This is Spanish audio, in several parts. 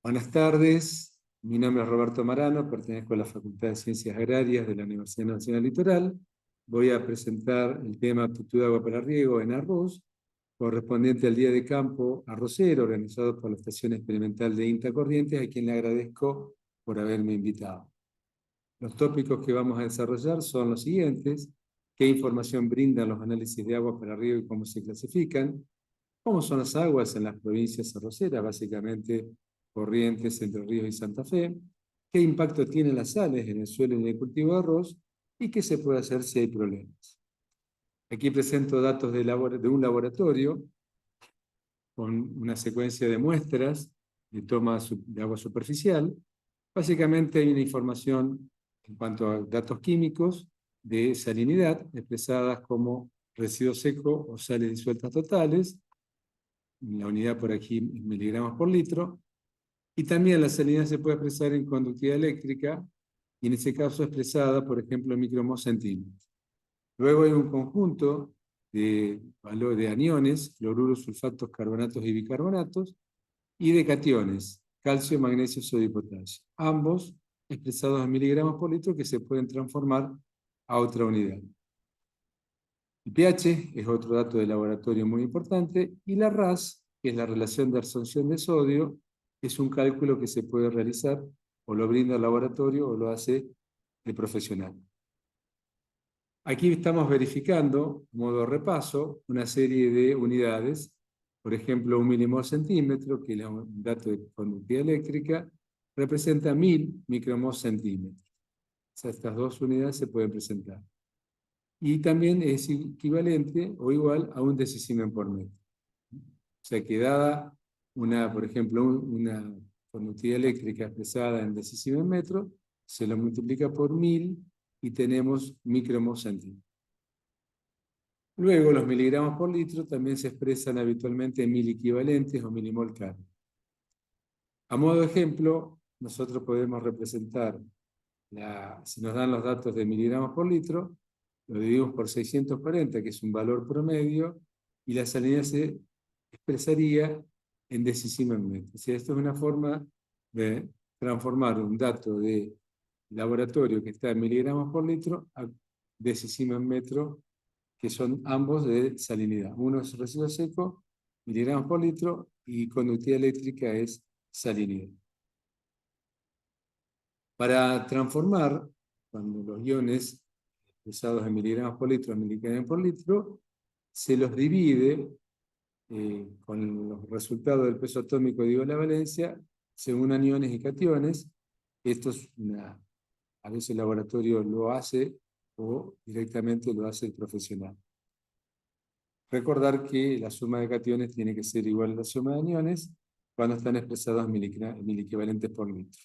Buenas tardes, mi nombre es Roberto Marano, pertenezco a la Facultad de Ciencias Agrarias de la Universidad Nacional Litoral. Voy a presentar el tema aptitud de agua para riego en arroz, correspondiente al día de campo arrocero, organizado por la Estación Experimental de INTA Corrientes, a quien le agradezco por haberme invitado. Los tópicos que vamos a desarrollar son los siguientes: qué información brindan los análisis de agua para riego y cómo se clasifican, cómo son las aguas en las provincias arroceras, básicamente Corrientes, Entre Ríos y Santa Fe, qué impacto tienen las sales en el suelo y en el cultivo de arroz, y qué se puede hacer si hay problemas. Aquí presento datos de un laboratorio con una secuencia de muestras de toma de agua superficial. Básicamente hay una información en cuanto a datos químicos de salinidad, expresadas como residuo seco o sales disueltas totales, la unidad por aquí en miligramos por litro, y también la salinidad se puede expresar en conductividad eléctrica, y en ese caso expresada, por ejemplo, en micromol centímetros. Luego hay un conjunto de valores de aniones, fluoruros, sulfatos, carbonatos y bicarbonatos, y de cationes, calcio, magnesio, sodio y potasio, ambos expresados en miligramos por litro, que se pueden transformar a otra unidad. El pH es otro dato de laboratorio muy importante, y la RAS, que es la relación de absorción de sodio, es un cálculo que se puede realizar, o lo brinda el laboratorio o lo hace el profesional. Aquí estamos verificando, modo repaso, una serie de unidades. Por ejemplo, un milimol centímetro, que es un dato de conductividad eléctrica, representa 1000 micromol centímetros. O sea, estas dos unidades se pueden presentar. Y también es equivalente o igual a un decisimen por metro. O sea que dada por ejemplo, una conductividad eléctrica expresada en decisimen metro, se lo multiplica por 1000 y tenemos micromol centímetros. Luego, los miligramos por litro también se expresan habitualmente en mil equivalentes o milimol carga. A modo de ejemplo, nosotros podemos representar, si nos dan los datos de miligramos por litro, lo dividimos por 640, que es un valor promedio, y la salinidad se expresaría en decisimen metro. O sea, esto es una forma de transformar un dato de laboratorio que está en miligramos por litro a decisimen metro, que son ambos de salinidad. Uno es residuo seco, miligramos por litro, y conductividad eléctrica es salinidad. Para transformar, cuando los iones usados en miligramos por litro a miligramos por litro, se los divide con los resultados del peso atómico de la valencia, según aniones y cationes. Esto es a veces el laboratorio lo hace o directamente lo hace el profesional. Recordar que la suma de cationes tiene que ser igual a la suma de aniones cuando están expresados en mil equivalentes por litro.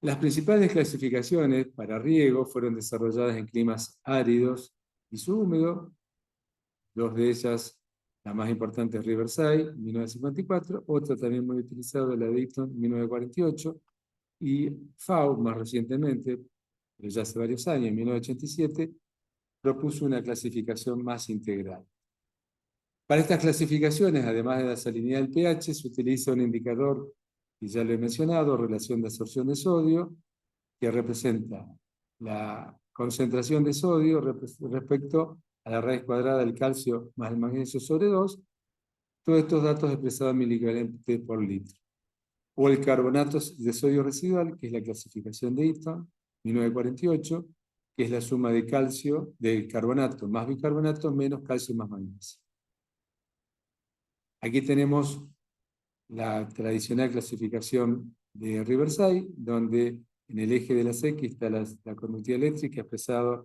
Las principales clasificaciones para riego fueron desarrolladas en climas áridos y subhúmedos. Dos de ellas, la más importante es Riverside, 1954, otra también muy utilizada, la de Eaton, 1948, y FAO, más recientemente, pero ya hace varios años, en 1987, propuso una clasificación más integral. Para estas clasificaciones, además de la salinidad del pH, se utiliza un indicador, y ya lo he mencionado, relación de absorción de sodio, que representa la concentración de sodio respecto a la raíz cuadrada del calcio más el magnesio sobre 2, todos estos datos expresados en miliequivalentes por litro. O el carbonato de sodio residual, que es la clasificación de Eaton, 1948, que es la suma de calcio, del carbonato más bicarbonato menos calcio más magnesio. Aquí tenemos la tradicional clasificación de Riverside, donde en el eje de la X está la conductividad eléctrica expresada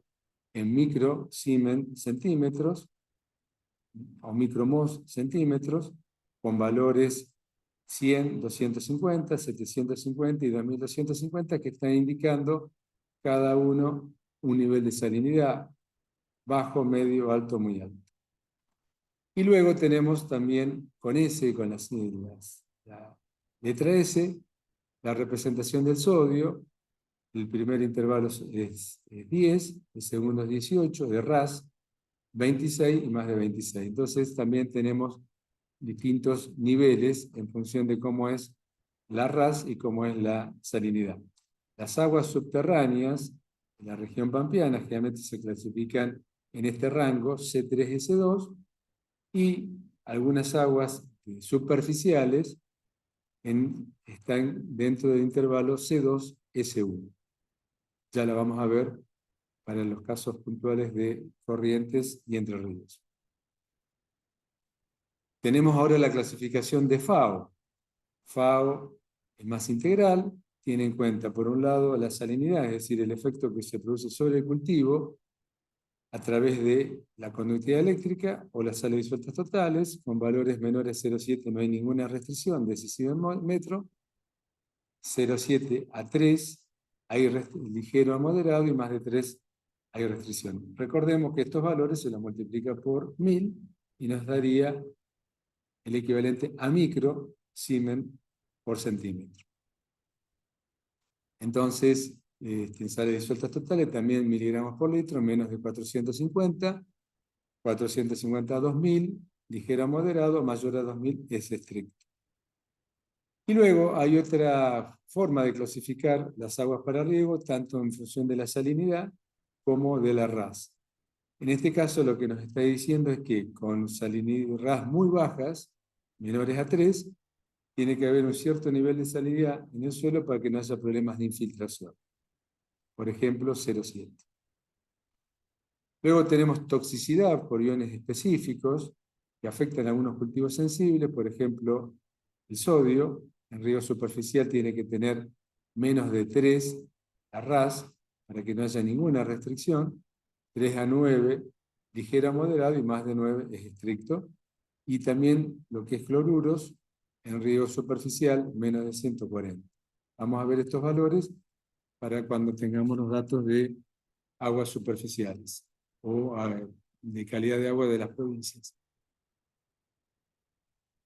en micro Siemens centímetros o micromos centímetros, con valores 100, 250, 750 y 2250, que están indicando cada uno un nivel de salinidad bajo, medio, alto, muy alto. Y luego tenemos también con S, con la letra S, la representación del sodio. El primer intervalo es 10, el segundo es 18, de RAS, 26 y más de 26. Entonces también tenemos distintos niveles en función de cómo es la RAS y cómo es la salinidad. Las aguas subterráneas en la región pampeana generalmente se clasifican en este rango C3S2 y algunas aguas superficiales están dentro del intervalo C2S1. Ya la vamos a ver para los casos puntuales de Corrientes y Entre Ríos. Tenemos ahora la clasificación de FAO. FAO es más integral, tiene en cuenta, por un lado, la salinidad, es decir, el efecto que se produce sobre el cultivo a través de la conductividad eléctrica o las sales disueltas totales, con valores menores a 0,7 no hay ninguna restricción, decisivo en metro, 0,7 a 3 hay ligero a moderado y más de 3 hay restricción. Recordemos que estos valores se los multiplica por 1000 y nos daría el equivalente a micro Siemens por centímetro. Entonces, en sales disueltas totales también miligramos por litro, menos de 450, 450 a 2000, ligero a moderado, mayor a 2000 es estricto. Y luego hay otra forma de clasificar las aguas para riego, tanto en función de la salinidad como de la RAS. En este caso lo que nos está diciendo es que con salinidad RAS muy bajas, menores a 3, tiene que haber un cierto nivel de salinidad en el suelo para que no haya problemas de infiltración. Por ejemplo, 0,7. Luego tenemos toxicidad por iones específicos que afectan a algunos cultivos sensibles, por ejemplo, el sodio. En riego superficial tiene que tener menos de 3 a RAS para que no haya ninguna restricción. 3 a 9, ligero a moderado, y más de 9 es estricto. Y también lo que es cloruros, en riego superficial, menos de 140. Vamos a ver estos valores para cuando tengamos los datos de aguas superficiales o de calidad de agua de las provincias.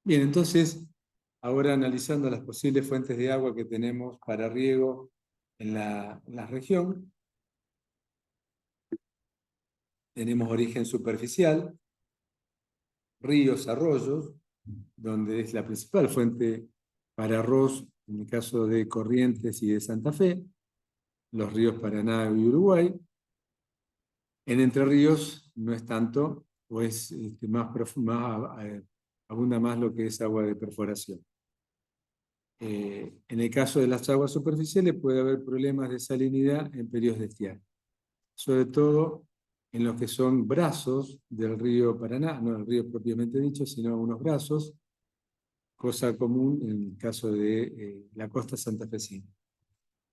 Bien, entonces, ahora analizando las posibles fuentes de agua que tenemos para riego en la región, tenemos origen superficial, ríos, arroyos, donde es la principal fuente para arroz, en el caso de Corrientes y de Santa Fe, los ríos Paraná y Uruguay. En Entre Ríos no es tanto, o es más abunda más lo que es agua de perforación. En el caso de las aguas superficiales puede haber problemas de salinidad en periodos de estiaje, sobre todo en los que son brazos del río Paraná, no el río propiamente dicho, sino unos brazos, cosa común en el caso de la costa santafesina.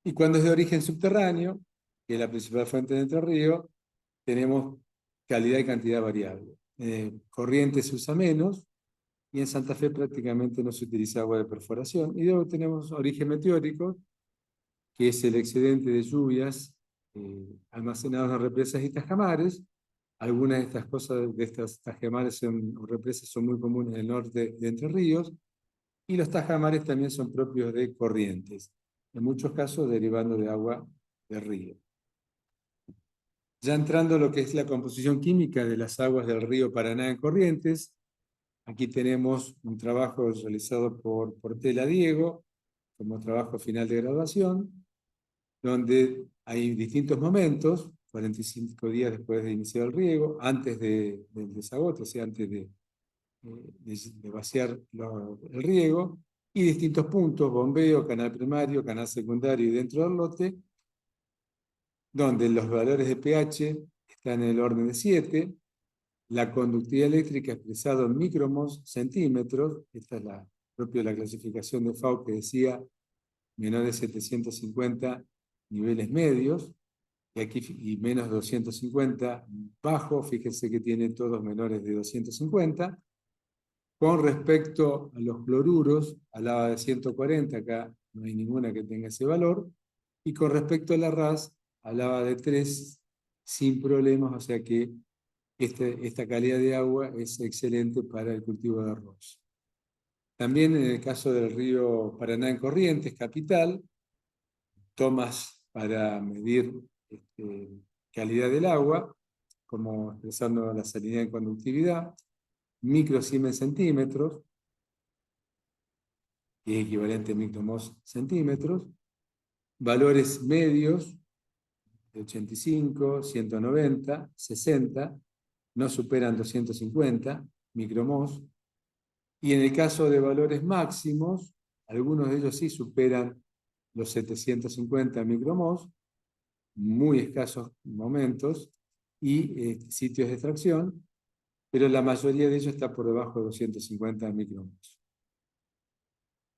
Y cuando es de origen subterráneo, que es la principal fuente de Entre Ríos, tenemos calidad y cantidad variable. Corrientes se usa menos, y en Santa Fe prácticamente no se utiliza agua de perforación. Y luego tenemos origen meteórico, que es el excedente de lluvias almacenados en represas y tajamares. Algunas de estas cosas, de estas tajamares o represas, son muy comunes en el norte de Entre Ríos, y los tajamares también son propios de Corrientes, en muchos casos derivando de agua de río. Ya entrando a lo que es la composición química de las aguas del río Paraná en Corrientes, aquí tenemos un trabajo realizado por Portela Diego, como trabajo final de graduación, donde hay distintos momentos, 45 días después de iniciar el riego, antes del desagote, o sea, antes de vaciar el riego, y distintos puntos, bombeo, canal primario, canal secundario y dentro del lote, donde los valores de pH están en el orden de 7, la conductividad eléctrica expresada en micromos centímetros, esta es la propia la clasificación de FAO que decía menor de 750 niveles medios, y aquí y menos de 250 bajo, fíjense que tiene todos menores de 250. Con respecto a los cloruros, hablaba de 140, acá no hay ninguna que tenga ese valor, y con respecto a la RAS, hablaba de 3 sin problemas, o sea que esta calidad de agua es excelente para el cultivo de arroz. También en el caso del río Paraná en Corrientes, capital, tomas para medir calidad del agua, como expresando la salinidad en conductividad, micro Siemens centímetros, que es equivalente a micromos centímetros. Valores medios de 85, 190, 60, no superan 250 micromos. Y en el caso de valores máximos, algunos de ellos sí superan los 750 micromos, muy escasos momentos, y sitios de extracción, pero la mayoría de ellos está por debajo de 250 micromos.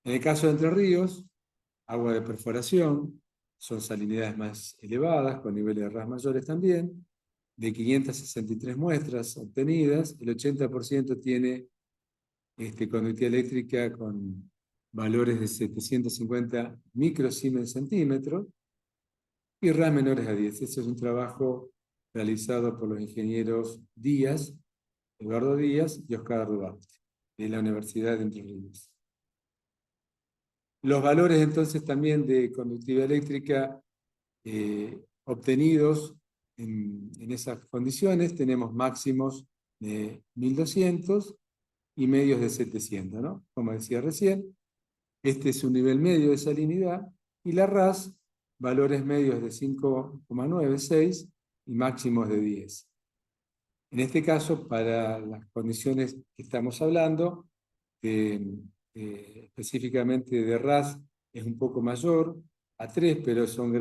En el caso de Entre Ríos, agua de perforación, son salinidades más elevadas, con niveles de RAS mayores también. De 563 muestras obtenidas, el 80% tiene conductividad eléctrica con valores de 750 microsiemens centímetros y RAS menores a 10. Ese es un trabajo realizado por los ingenieros Díaz, Eduardo Díaz y Oscar Duarte, de la Universidad de Entre Ríos. Los valores entonces también de conductividad eléctrica obtenidos en esas condiciones, tenemos máximos de 1200 y medios de 700, ¿no? Como decía recién, este es un nivel medio de salinidad, y la RAS, valores medios de 5,9, 6 y máximos de 10. En este caso, para las condiciones que estamos hablando, específicamente de RAS, es un poco mayor, a 3, pero son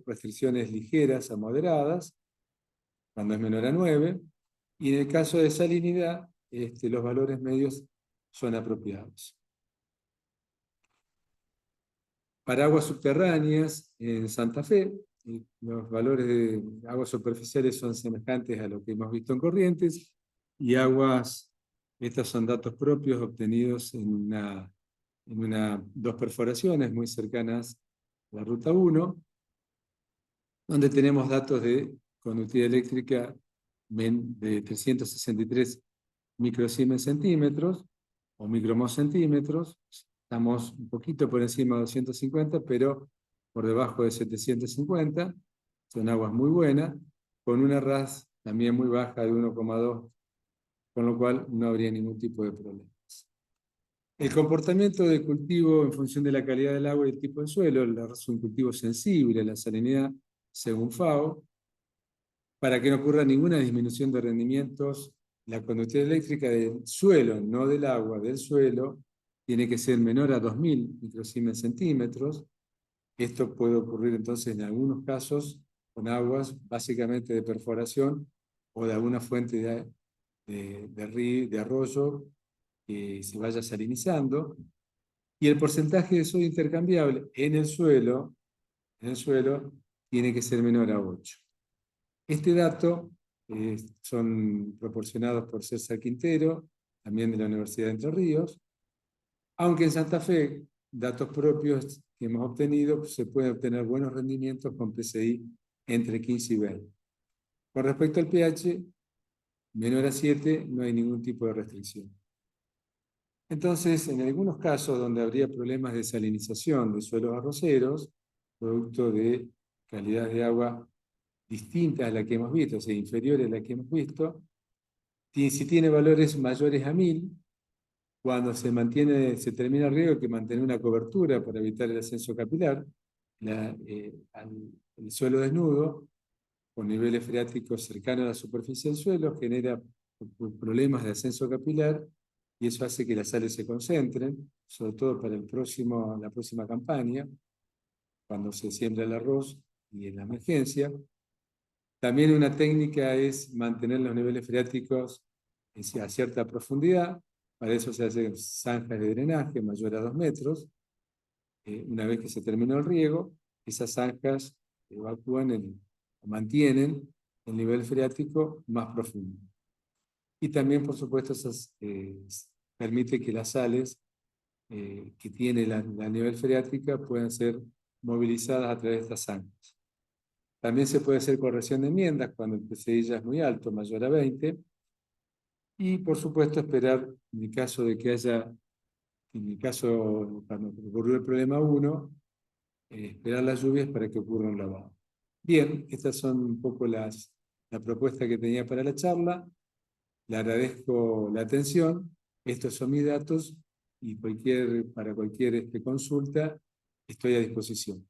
restricciones ligeras a moderadas, cuando es menor a 9, y en el caso de salinidad, los valores medios son apropiados. Para aguas subterráneas, en Santa Fe, los valores de aguas superficiales son semejantes a lo que hemos visto en Corrientes, y aguas, estos son datos propios obtenidos en dos perforaciones muy cercanas a la Ruta 1, donde tenemos datos de conductividad eléctrica de 363 microsiemens centímetros o micromos centímetros. Estamos un poquito por encima de 250, pero por debajo de 750. Son aguas muy buenas, con una RAS también muy baja de 1,2, con lo cual no habría ningún tipo de problemas. El comportamiento del cultivo en función de la calidad del agua y el tipo de suelo, la RAS es un cultivo sensible a la salinidad, según FAO. Para que no ocurra ninguna disminución de rendimientos, la conductividad eléctrica del suelo, no del agua, del suelo, tiene que ser menor a 2000 microsiemens centímetros. Esto puede ocurrir entonces en algunos casos con aguas básicamente de perforación o de alguna fuente de arroyo que se vaya salinizando. Y el porcentaje de sodio intercambiable en el suelo tiene que ser menor a 8. Este dato son proporcionados por César Quintero, también de la Universidad de Entre Ríos, aunque en Santa Fe, datos propios que hemos obtenido, se pueden obtener buenos rendimientos con PCI entre 15 y 20. Con respecto al pH, menor a 7, no hay ningún tipo de restricción. Entonces, en algunos casos donde habría problemas de salinización de suelos arroceros, producto de calidad de agua distintas a la que hemos visto, o sea, inferiores a la que hemos visto, si tiene valores mayores a 1000, cuando se termina el riego, hay que mantener una cobertura para evitar el ascenso capilar, el suelo desnudo, con niveles freáticos cercanos a la superficie del suelo, genera problemas de ascenso capilar, y eso hace que las sales se concentren, sobre todo para la próxima campaña, cuando se siembra el arroz y en la emergencia. También una técnica es mantener los niveles freáticos a cierta profundidad. Para eso se hacen zanjas de drenaje mayor a 2 metros. Una vez que se terminó el riego, esas zanjas mantienen el nivel freático más profundo. Y también, por supuesto, permite que las sales que tiene la nivel freática puedan ser movilizadas a través de estas zanjas. También se puede hacer corrección de enmiendas cuando el PCI ya es muy alto, mayor a 20. Y, por supuesto, esperar, en el caso cuando ocurrió el problema 1, esperar las lluvias para que ocurra un lavado. Bien, estas son un poco la propuesta que tenía para la charla. Le agradezco la atención. Estos son mis datos y para cualquier consulta estoy a disposición.